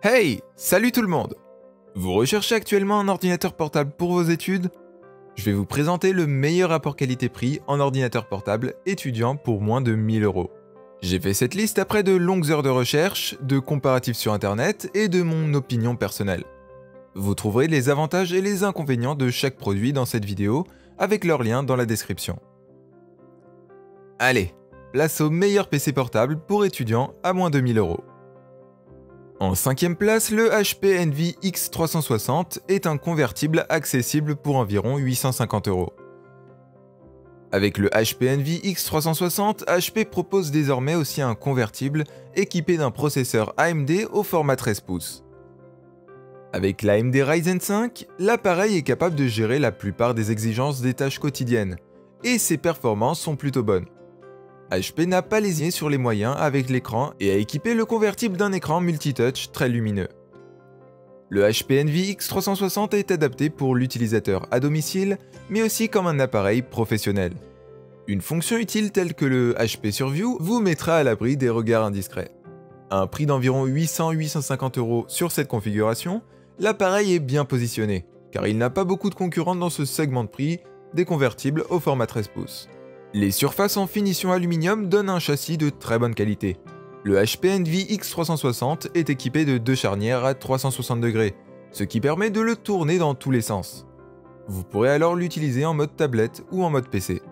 Hey, salut tout le monde! Vous recherchez actuellement un ordinateur portable pour vos études? Je vais vous présenter le meilleur rapport qualité-prix en ordinateur portable étudiant pour moins de 1000 €. J'ai fait cette liste après de longues heures de recherche, de comparatifs sur internet et de mon opinion personnelle. Vous trouverez les avantages et les inconvénients de chaque produit dans cette vidéo avec leur lien dans la description. Allez, place au meilleur PC portable pour étudiants à moins de 1000 €. En 5e place, le HP Envy X360 est un convertible accessible pour environ 850 €. Avec le HP Envy X360, HP propose désormais aussi un convertible équipé d'un processeur AMD au format 13 pouces. Avec l'AMD Ryzen 5, l'appareil est capable de gérer la plupart des exigences des tâches quotidiennes, et ses performances sont plutôt bonnes. HP n'a pas lésiné sur les moyens avec l'écran et a équipé le convertible d'un écran multitouch très lumineux. Le HP Envy X360 est adapté pour l'utilisateur à domicile, mais aussi comme un appareil professionnel. Une fonction utile telle que le HP Surview vous mettra à l'abri des regards indiscrets. À un prix d'environ 800-850 € sur cette configuration, l'appareil est bien positionné, car il n'a pas beaucoup de concurrents dans ce segment de prix des convertibles au format 13 pouces. Les surfaces en finition aluminium donnent un châssis de très bonne qualité. Le HP Envy X360 est équipé de deux charnières à 360 degrés, ce qui permet de le tourner dans tous les sens. Vous pourrez alors l'utiliser en mode tablette ou en mode PC.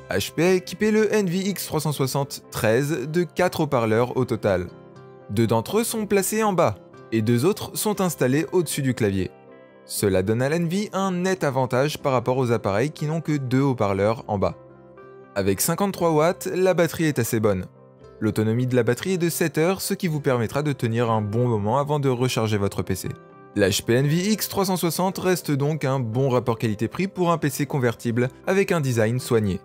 HP a équipé le Envy X360 13 de 4 haut-parleurs au total. 2 d'entre eux sont placés en bas, et 2 autres sont installés au-dessus du clavier. Cela donne à l'Envy un net avantage par rapport aux appareils qui n'ont que 2 haut-parleurs en bas. Avec 53 watts, la batterie est assez bonne. L'autonomie de la batterie est de 7 heures, ce qui vous permettra de tenir un bon moment avant de recharger votre PC. L'HP Envy X360 reste donc un bon rapport qualité-prix pour un PC convertible avec un design soigné.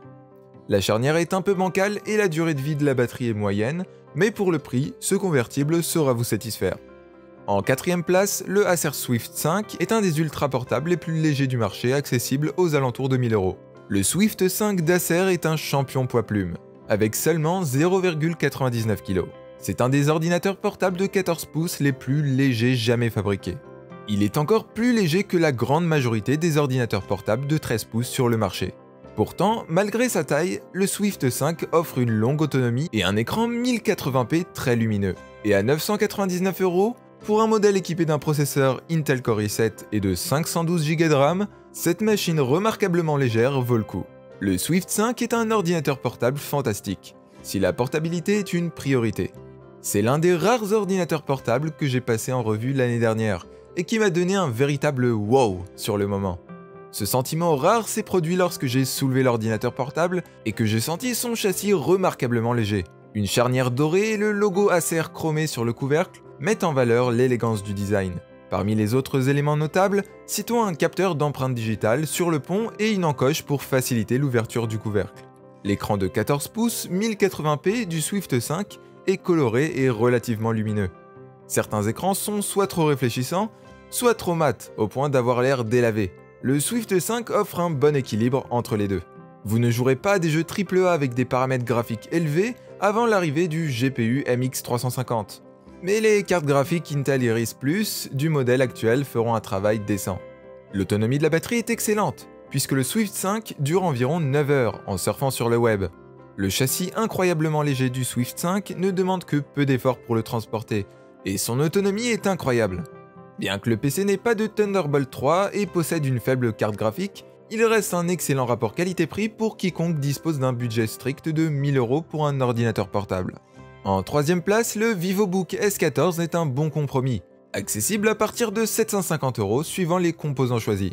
La charnière est un peu bancale et la durée de vie de la batterie est moyenne, mais pour le prix, ce convertible saura vous satisfaire. En 4e place, le Acer Swift 5 est un des ultra portables les plus légers du marché, accessible aux alentours de 1000 €. Le Swift 5 d'Acer est un champion poids-plume, avec seulement 0,99 kg. C'est un des ordinateurs portables de 14 pouces les plus légers jamais fabriqués. Il est encore plus léger que la grande majorité des ordinateurs portables de 13 pouces sur le marché. Pourtant, malgré sa taille, le Swift 5 offre une longue autonomie et un écran 1080p très lumineux. Et à 999 €, pour un modèle équipé d'un processeur Intel Core i7 et de 512 Go de RAM, cette machine remarquablement légère vaut le coup. Le Swift 5 est un ordinateur portable fantastique, si la portabilité est une priorité. C'est l'un des rares ordinateurs portables que j'ai passé en revue l'année dernière, et qui m'a donné un véritable wow sur le moment. Ce sentiment rare s'est produit lorsque j'ai soulevé l'ordinateur portable et que j'ai senti son châssis remarquablement léger. Une charnière dorée et le logo Acer chromé sur le couvercle mettent en valeur l'élégance du design. Parmi les autres éléments notables, citons un capteur d'empreinte digitale sur le pont et une encoche pour faciliter l'ouverture du couvercle. L'écran de 14 pouces 1080p du Swift 5 est coloré et relativement lumineux. Certains écrans sont soit trop réfléchissants, soit trop mat au point d'avoir l'air délavé. Le Swift 5 offre un bon équilibre entre les deux. Vous ne jouerez pas à des jeux AAA avec des paramètres graphiques élevés avant l'arrivée du GPU MX350. Mais les cartes graphiques Intel Iris Plus du modèle actuel feront un travail décent. L'autonomie de la batterie est excellente, puisque le Swift 5 dure environ 9 heures en surfant sur le web. Le châssis incroyablement léger du Swift 5 ne demande que peu d'efforts pour le transporter, et son autonomie est incroyable. Bien que le PC n'ait pas de Thunderbolt 3 et possède une faible carte graphique, il reste un excellent rapport qualité-prix pour quiconque dispose d'un budget strict de 1000 € pour un ordinateur portable. En 3e place, le VivoBook S14 est un bon compromis, accessible à partir de 750 € suivant les composants choisis.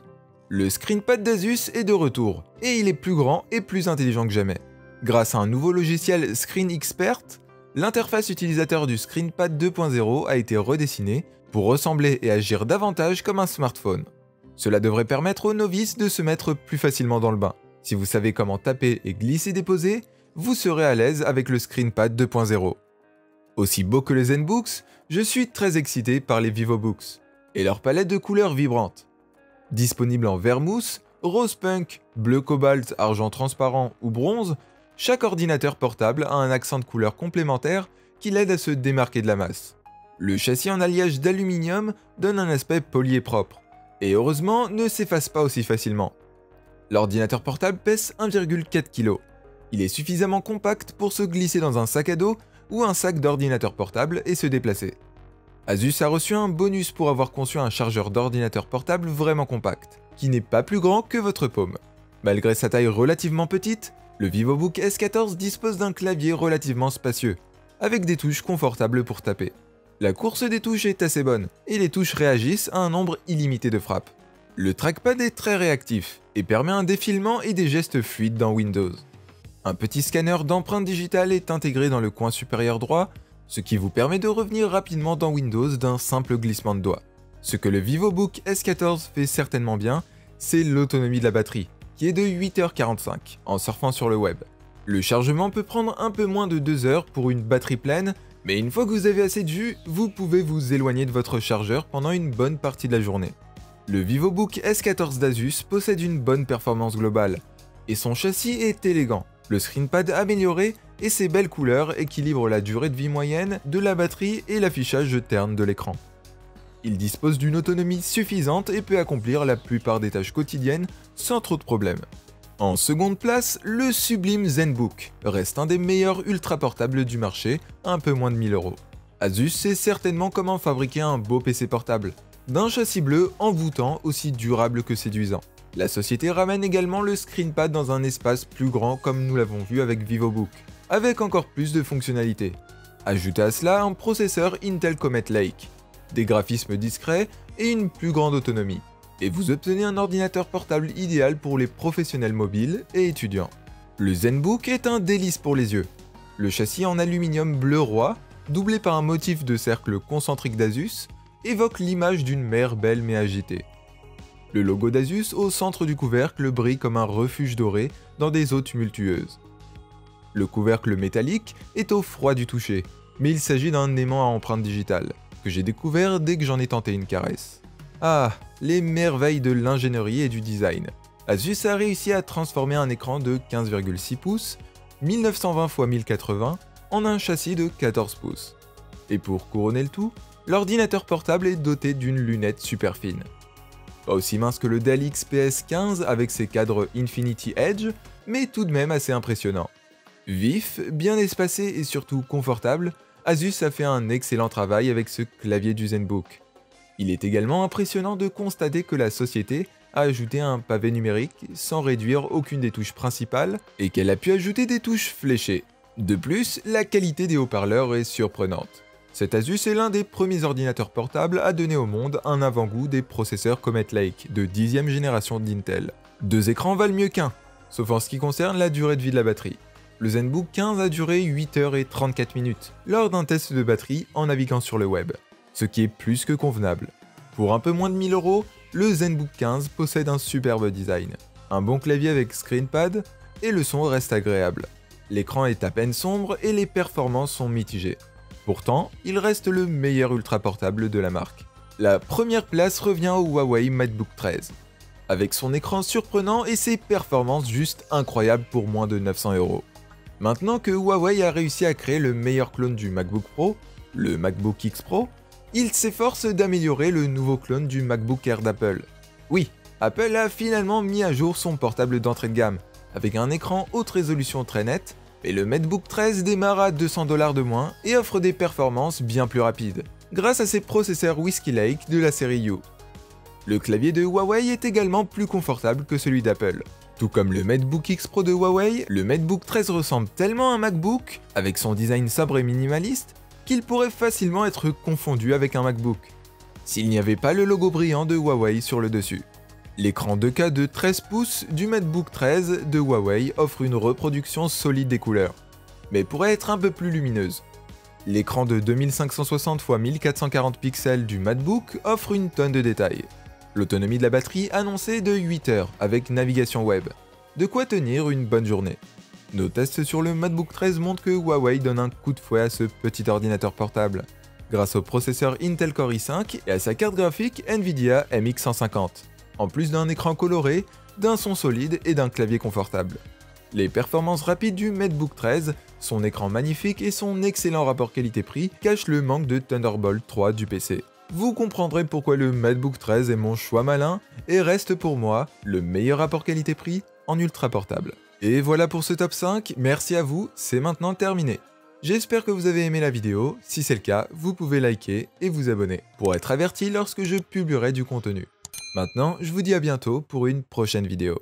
Le ScreenPad d'Asus est de retour, et il est plus grand et plus intelligent que jamais. Grâce à un nouveau logiciel ScreenXpert, l'interface utilisateur du ScreenPad 2.0 a été redessinée pour ressembler et agir davantage comme un smartphone. Cela devrait permettre aux novices de se mettre plus facilement dans le bain. Si vous savez comment taper et glisser-déposer, vous serez à l'aise avec le ScreenPad 2.0. Aussi beau que les ZenBooks, je suis très excité par les VivoBooks et leur palette de couleurs vibrantes. Disponible en vert mousse, rose punk, bleu cobalt, argent transparent ou bronze, chaque ordinateur portable a un accent de couleur complémentaire qui l'aide à se démarquer de la masse. Le châssis en alliage d'aluminium donne un aspect poli et propre, et heureusement ne s'efface pas aussi facilement. L'ordinateur portable pèse 1,4 kg. Il est suffisamment compact pour se glisser dans un sac à dos ou un sac d'ordinateur portable et se déplacer. Asus a reçu un bonus pour avoir conçu un chargeur d'ordinateur portable vraiment compact, qui n'est pas plus grand que votre paume. Malgré sa taille relativement petite, le VivoBook S14 dispose d'un clavier relativement spacieux, avec des touches confortables pour taper. La course des touches est assez bonne, et les touches réagissent à un nombre illimité de frappes. Le trackpad est très réactif, et permet un défilement et des gestes fluides dans Windows. Un petit scanner d'empreintes digitales est intégré dans le coin supérieur droit, ce qui vous permet de revenir rapidement dans Windows d'un simple glissement de doigt. Ce que le VivoBook S14 fait certainement bien, c'est l'autonomie de la batterie, qui est de 8h45 en surfant sur le web. Le chargement peut prendre un peu moins de 2 heures pour une batterie pleine, mais une fois que vous avez assez de jus, vous pouvez vous éloigner de votre chargeur pendant une bonne partie de la journée. Le VivoBook S14 d'Asus possède une bonne performance globale, et son châssis est élégant. Le screenpad amélioré et ses belles couleurs équilibrent la durée de vie moyenne de la batterie et l'affichage terne de l'écran. Il dispose d'une autonomie suffisante et peut accomplir la plupart des tâches quotidiennes sans trop de problèmes. En seconde place, le sublime ZenBook reste un des meilleurs ultra portables du marché, un peu moins de 1000 €. Asus sait certainement comment fabriquer un beau PC portable, d'un châssis bleu envoûtant aussi durable que séduisant. La société ramène également le screenpad dans un espace plus grand comme nous l'avons vu avec VivoBook, avec encore plus de fonctionnalités. Ajoutez à cela un processeur Intel Comet Lake, des graphismes discrets et une plus grande autonomie, et vous obtenez un ordinateur portable idéal pour les professionnels mobiles et étudiants. Le ZenBook est un délice pour les yeux. Le châssis en aluminium bleu roi, doublé par un motif de cercle concentrique d'Asus, évoque l'image d'une mer belle mais agitée. Le logo d'Asus au centre du couvercle brille comme un refuge doré dans des eaux tumultueuses. Le couvercle métallique est au froid du toucher, mais il s'agit d'un aimant à empreinte digitale, que j'ai découvert dès que j'en ai tenté une caresse. Ah, les merveilles de l'ingénierie et du design. Asus a réussi à transformer un écran de 15,6 pouces, 1920 x 1080, en un châssis de 14 pouces. Et pour couronner le tout, l'ordinateur portable est doté d'une lunette super fine. Pas aussi mince que le Dell XPS 15 avec ses cadres Infinity Edge, mais tout de même assez impressionnant. Vif, bien espacé et surtout confortable, Asus a fait un excellent travail avec ce clavier du ZenBook. Il est également impressionnant de constater que la société a ajouté un pavé numérique sans réduire aucune des touches principales et qu'elle a pu ajouter des touches fléchées. De plus, la qualité des haut-parleurs est surprenante. Cet Asus est l'un des premiers ordinateurs portables à donner au monde un avant-goût des processeurs Comet Lake de 10e génération d'Intel. 2 écrans valent mieux qu'un, sauf en ce qui concerne la durée de vie de la batterie. Le ZenBook 15 a duré 8h34 lors d'un test de batterie en naviguant sur le web, ce qui est plus que convenable. Pour un peu moins de 1000 €, le ZenBook 15 possède un superbe design, un bon clavier avec screenpad et le son reste agréable. L'écran est à peine sombre et les performances sont mitigées. Pourtant, il reste le meilleur ultra portable de la marque. La première place revient au Huawei MateBook 13, avec son écran surprenant et ses performances juste incroyables pour moins de 900 €. Maintenant que Huawei a réussi à créer le meilleur clone du MacBook Pro, le MacBook X Pro, il s'efforce d'améliorer le nouveau clone du MacBook Air d'Apple. Oui, Apple a finalement mis à jour son portable d'entrée de gamme, avec un écran haute résolution très net, et le MateBook 13 démarre à 200 $ de moins et offre des performances bien plus rapides, grâce à ses processeurs Whiskey Lake de la série U. Le clavier de Huawei est également plus confortable que celui d'Apple. Tout comme le MateBook X Pro de Huawei, le MateBook 13 ressemble tellement à un MacBook, avec son design sobre et minimaliste, qu'il pourrait facilement être confondu avec un MacBook, s'il n'y avait pas le logo brillant de Huawei sur le dessus. L'écran 2K de 13 pouces du MateBook 13 de Huawei offre une reproduction solide des couleurs, mais pourrait être un peu plus lumineuse. L'écran de 2560 x 1440 pixels du MateBook offre une tonne de détails. L'autonomie de la batterie annoncée de 8 heures avec navigation web. De quoi tenir une bonne journée. Nos tests sur le MateBook 13 montrent que Huawei donne un coup de fouet à ce petit ordinateur portable, grâce au processeur Intel Core i5 et à sa carte graphique Nvidia MX150, en plus d'un écran coloré, d'un son solide et d'un clavier confortable. Les performances rapides du MacBook 13, son écran magnifique et son excellent rapport qualité-prix cachent le manque de Thunderbolt 3 du PC. Vous comprendrez pourquoi le MacBook 13 est mon choix malin et reste pour moi le meilleur rapport qualité-prix en ultra portable. Et voilà pour ce top 5, merci à vous, c'est maintenant terminé. J'espère que vous avez aimé la vidéo, si c'est le cas, vous pouvez liker et vous abonner pour être averti lorsque je publierai du contenu. Maintenant, je vous dis à bientôt pour une prochaine vidéo.